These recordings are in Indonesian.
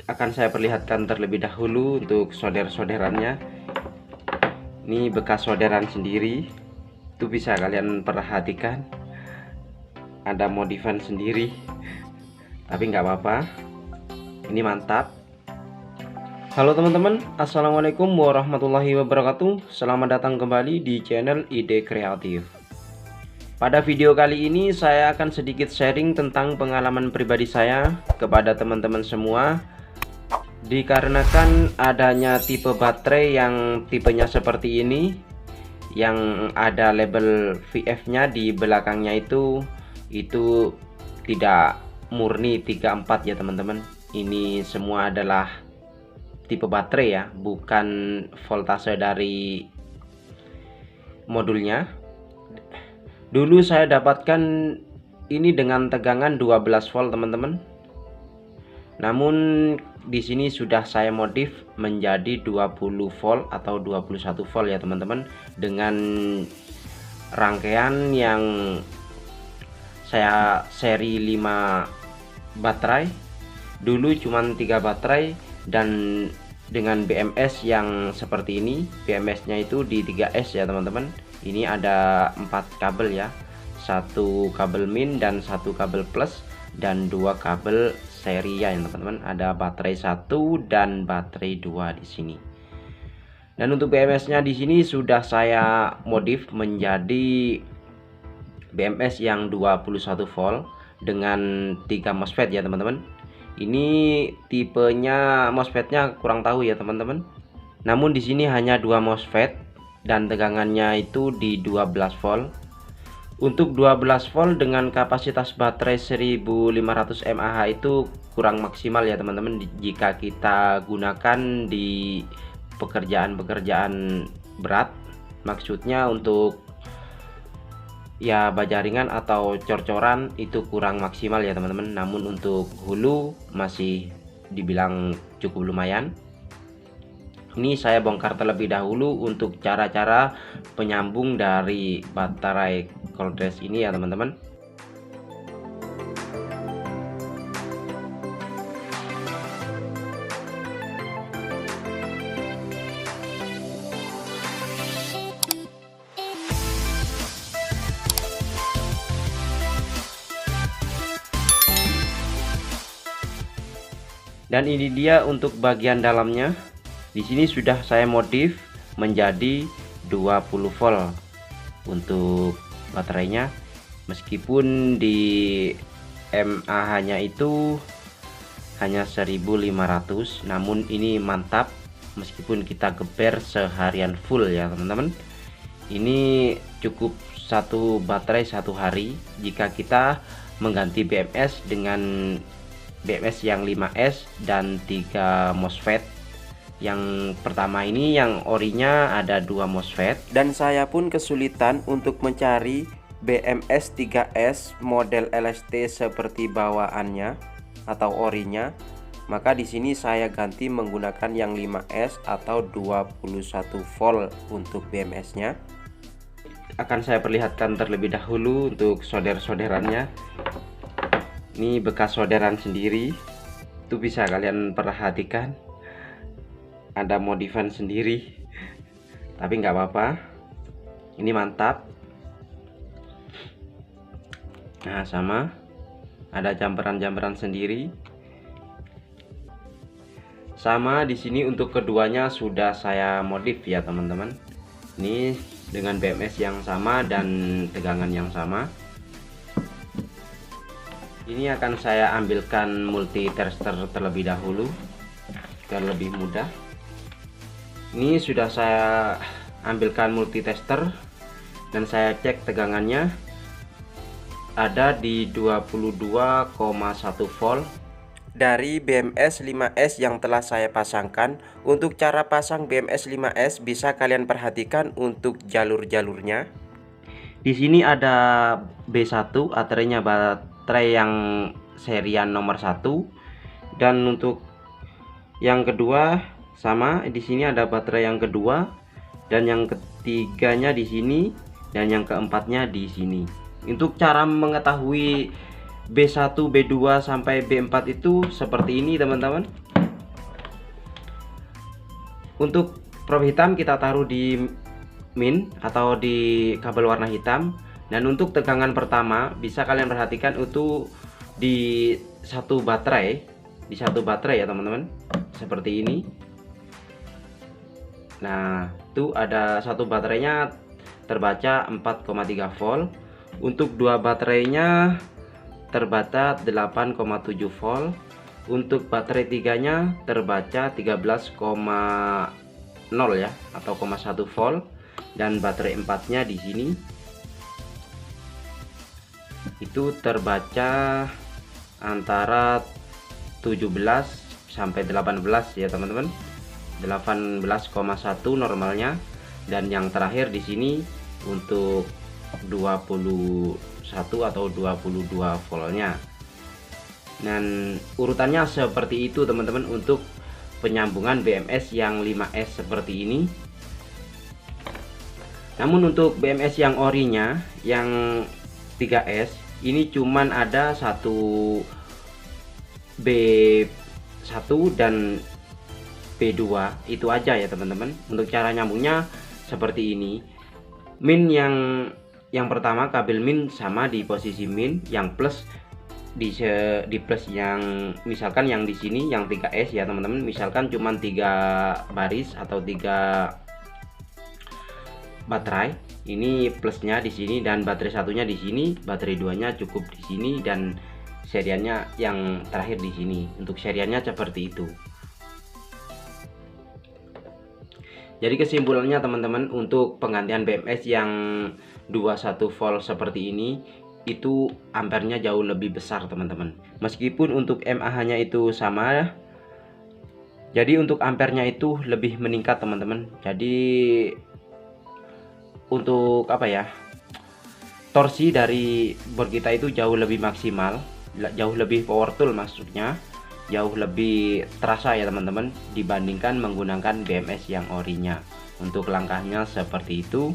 akan saya perlihatkan terlebih dahulu untuk solder-solderannya. Ini bekas solderan sendiri, itu bisa kalian perhatikan, ada modifan sendiri, tapi nggak apa-apa, ini mantap. Halo teman-teman, assalamualaikum warahmatullahi wabarakatuh. Selamat datang kembali di channel Ide Kreatif. Pada video kali ini saya akan sedikit sharing tentang pengalaman pribadi saya kepada teman-teman semua, dikarenakan adanya tipe baterai yang tipenya seperti ini, yang ada label VF nya di belakangnya itu tidak murni 34 ya teman-teman. Ini semua adalah tipe baterai ya, bukan voltase dari modulnya. Dulu saya dapatkan ini dengan tegangan 12 volt teman-teman. Namun di sini sudah saya modif menjadi 20 volt atau 21 volt ya teman-teman, dengan rangkaian yang saya seri 5 baterai. Dulu cuma 3 baterai, dan dengan BMS yang seperti ini, BMS nya itu di 3S ya teman-teman. Ini ada 4 kabel ya, 1 kabel min dan 1 kabel plus, dan 2 kabel seri ya teman-teman. Ada baterai 1 dan baterai 2 di sini. Dan untuk BMS nya di sini sudah saya modif menjadi BMS yang 21 volt dengan 3 MOSFET ya teman-teman. Ini tipenya MOSFET-nya kurang tahu ya teman-teman. Namun di sini hanya 2 MOSFET dan tegangannya itu di 12 volt. Untuk 12 volt dengan kapasitas baterai 1500 mAh itu kurang maksimal ya teman-teman, jika kita gunakan di pekerjaan-pekerjaan berat. Maksudnya untuk ya bajaringan atau cor-coran itu kurang maksimal ya teman-teman. Namun untuk hulu masih dibilang cukup lumayan. Ini saya bongkar terlebih dahulu untuk cara-cara penyambung dari baterai cold dress ini ya teman-teman. Dan ini dia untuk bagian dalamnya. Di sini sudah saya modif menjadi 20 volt untuk baterainya, meskipun di mAh nya itu hanya 1500. Namun ini mantap, meskipun kita geber seharian full ya teman-teman. Ini cukup satu baterai 1 hari jika kita mengganti BMS dengan BMS yang 5S dan 3 MOSFET. Yang pertama ini yang orinya ada 2 MOSFET, dan saya pun kesulitan untuk mencari BMS 3S model LST seperti bawaannya atau orinya. Maka di sini saya ganti menggunakan yang 5S atau 21 volt untuk BMS-nya. Akan saya perlihatkan terlebih dahulu untuk solder-solderannya. Ini bekas solderan sendiri, itu bisa kalian perhatikan, ada modifan sendiri, tapi nggak apa-apa, ini mantap. Nah, sama ada jamperan-jamperan sendiri. Sama di sini untuk keduanya sudah saya modif ya teman-teman. Ini dengan BMS yang sama dan tegangan yang sama. Ini akan saya ambilkan multi tester terlebih dahulu agar lebih mudah. Ini sudah saya ambilkan multi tester dan saya cek tegangannya ada di 22,1 volt dari BMS 5S yang telah saya pasangkan. Untuk cara pasang BMS 5S bisa kalian perhatikan untuk jalur-jalurnya. Di sini ada B1 baterai yang serian nomor 1, dan untuk yang kedua sama, di sini ada baterai yang kedua, dan yang ketiganya di sini, dan yang keempatnya di sini. Untuk cara mengetahui B1, B2 sampai B4 itu seperti ini teman-teman. Untuk probe hitam kita taruh di min atau di kabel warna hitam. Dan untuk tegangan pertama bisa kalian perhatikan itu di satu baterai ya teman-teman, seperti ini. Nah itu ada satu baterainya terbaca 4,3 volt. Untuk dua baterainya terbaca 8,7 volt. Untuk baterai tiganya terbaca 13,0 ya atau 0,1 volt. Dan baterai empatnya di sini itu terbaca antara 17 sampai 18 ya teman-teman, 18,1 normalnya. Dan yang terakhir di sini untuk 21 atau 22 voltnya. Dan urutannya seperti itu teman-teman untuk penyambungan BMS yang 5S seperti ini. Namun untuk BMS yang orinya yang 3S ini cuman ada satu B1 dan B2 itu aja ya teman-teman. Untuk cara nyambungnya seperti ini. Min yang pertama, kabel min sama di posisi min, yang plus di plus yang misalkan yang di sini yang 3S ya teman-teman, misalkan cuman 3 baris atau 3 baterai, ini plusnya di sini dan baterai satunya di sini, baterai duanya cukup di sini, dan seriannya yang terakhir di sini. Untuk seriannya seperti itu. Jadi kesimpulannya teman-teman, untuk penggantian BMS yang 21 volt seperti ini itu ampernya jauh lebih besar teman-teman. Meskipun untuk mAh nya itu sama, jadi untuk ampernya itu lebih meningkat teman-teman. Jadi untuk apa ya, torsi dari board kita itu jauh lebih maksimal, jauh lebih powerful, maksudnya jauh lebih terasa ya teman-teman dibandingkan menggunakan BMS yang orinya. Untuk langkahnya seperti itu.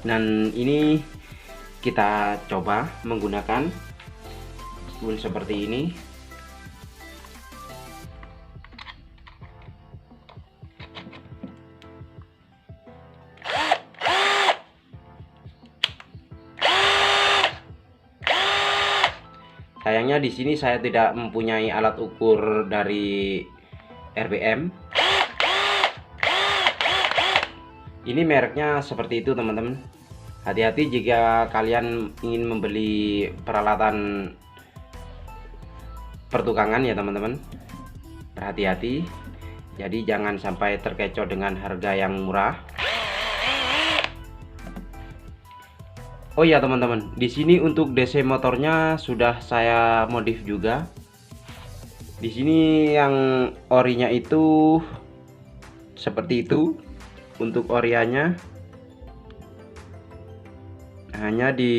Dan ini kita coba menggunakan spoon seperti ini. Sayangnya di sini saya tidak mempunyai alat ukur dari RPM. Ini mereknya seperti itu teman-teman. Hati-hati jika kalian ingin membeli peralatan pertukangan ya teman-teman. Berhati-hati. Jadi jangan sampai terkecoh dengan harga yang murah. Oh ya teman-teman, di sini untuk DC motornya sudah saya modif juga. Di sini yang orinya itu seperti itu. Untuk orianya hanya di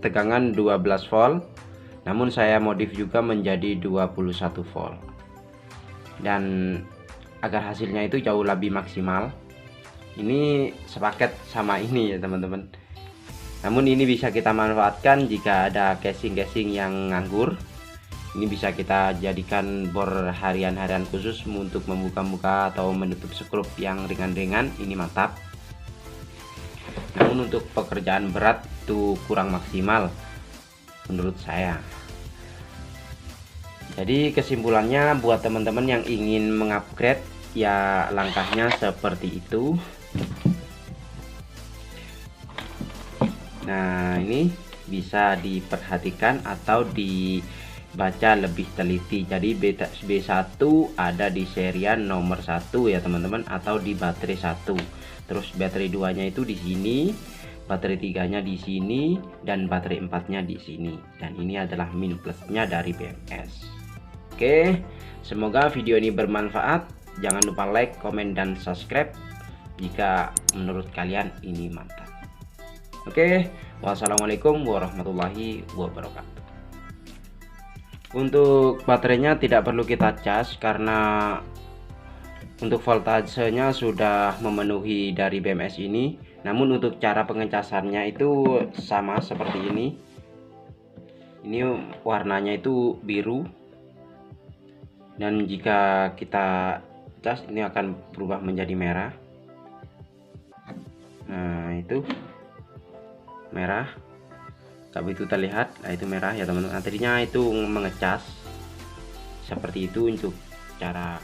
tegangan 12 volt, namun saya modif juga menjadi 21 volt. Dan agar hasilnya itu jauh lebih maksimal, ini sepaket sama ini ya teman-teman. Namun ini bisa kita manfaatkan jika ada casing-casing yang nganggur. Ini bisa kita jadikan bor harian-harian khusus untuk membuka-buka atau menutup skrup yang ringan-ringan. Ini mantap. Namun untuk pekerjaan berat itu kurang maksimal menurut saya. Jadi kesimpulannya buat teman-teman yang ingin mengupgrade ya langkahnya seperti itu. Nah ini bisa diperhatikan atau dibaca lebih teliti. Jadi B1 ada di serian nomor 1 ya teman-teman, atau di baterai 1. Terus baterai 2 nya itu di sini, baterai 3 nya di sini, dan baterai 4 nya di sini. Dan ini adalah min plusnya dari BMS. Oke, semoga video ini bermanfaat. Jangan lupa like, komen, dan subscribe jika menurut kalian ini mantap. Oke, wassalamualaikum warahmatullahi wabarakatuh. Untuk baterainya tidak perlu kita cas karena untuk voltasenya sudah memenuhi dari BMS ini. Namun untuk cara pengecasannya itu sama seperti ini. Ini warnanya itu biru. Dan jika kita cas ini akan berubah menjadi merah. Nah itu merah, tapi itu terlihat, nah itu merah ya teman-teman. Tadinya itu mengecas seperti itu untuk cara